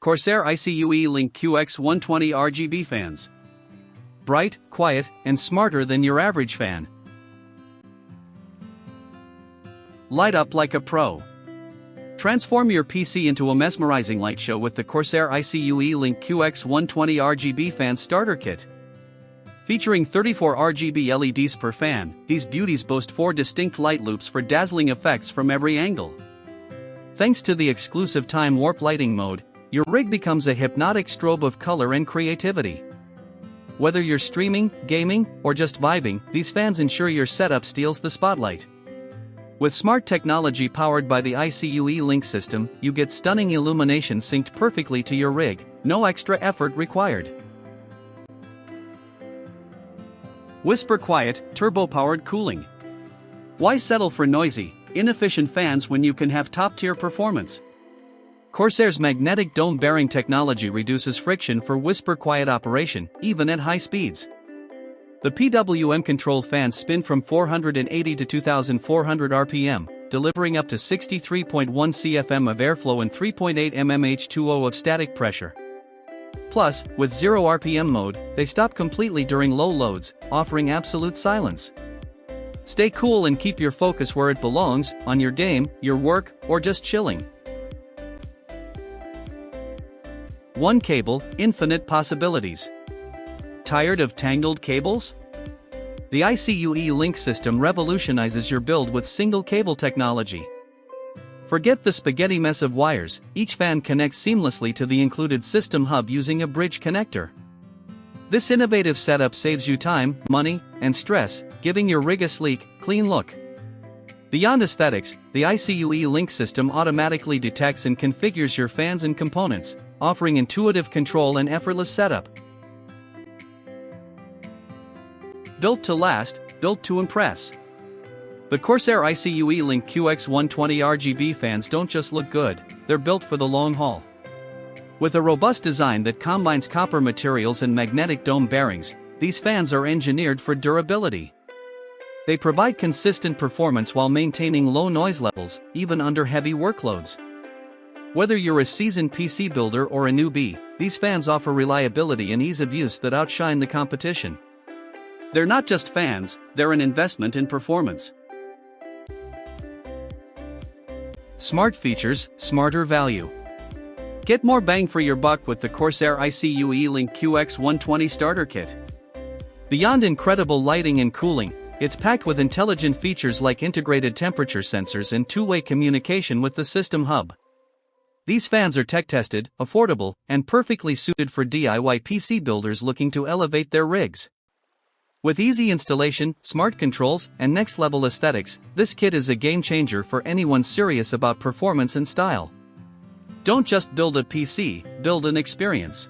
Corsair iCUE Link QX120 RGB fans. Bright, quiet, and smarter than your average fan. Light up like a pro. Transform your PC into a mesmerizing light show with the Corsair iCUE Link QX120 RGB fan starter kit. Featuring 34 RGB LEDs per fan, these beauties boast 4 distinct light loops for dazzling effects from every angle. Thanks to the exclusive time warp lighting mode, your rig becomes a hypnotic strobe of color and creativity. Whether you're streaming, gaming, or just vibing, these fans ensure your setup steals the spotlight. With smart technology powered by the iCUE Link system, you get stunning illumination synced perfectly to your rig, no extra effort required. Whisper quiet, turbo-powered cooling. Why settle for noisy, inefficient fans when you can have top-tier performance? Corsair's magnetic dome bearing technology reduces friction for whisper-quiet operation, even at high speeds. The PWM-controlled fans spin from 480 to 2,400 RPM, delivering up to 63.1 CFM of airflow and 3.8 mmH2O of static pressure. Plus, with 0 RPM mode, they stop completely during low loads, offering absolute silence. Stay cool and keep your focus where it belongs, on your game, your work, or just chilling. One cable, infinite possibilities. Tired of tangled cables? The iCUE Link system revolutionizes your build with single cable technology. Forget the spaghetti mess of wires, each fan connects seamlessly to the included system hub using a bridge connector. This innovative setup saves you time, money, and stress, giving your rig a sleek, clean look. Beyond aesthetics, the iCUE Link system automatically detects and configures your fans and components, offering intuitive control and effortless setup. Built to last, built to impress. But Corsair iCUE Link QX120 RGB fans don't just look good, they're built for the long haul. With a robust design that combines copper materials and magnetic dome bearings, these fans are engineered for durability. They provide consistent performance while maintaining low noise levels, even under heavy workloads. Whether you're a seasoned PC builder or a newbie, these fans offer reliability and ease of use that outshine the competition. They're not just fans, they're an investment in performance. Smart features, smarter value. Get more bang for your buck with the Corsair iCUE Link QX120 starter kit. Beyond incredible lighting and cooling, it's packed with intelligent features like integrated temperature sensors and two-way communication with the system hub. These fans are tech-tested, affordable, and perfectly suited for DIY PC builders looking to elevate their rigs. With easy installation, smart controls, and next-level aesthetics, this kit is a game-changer for anyone serious about performance and style. Don't just build a PC, build an experience.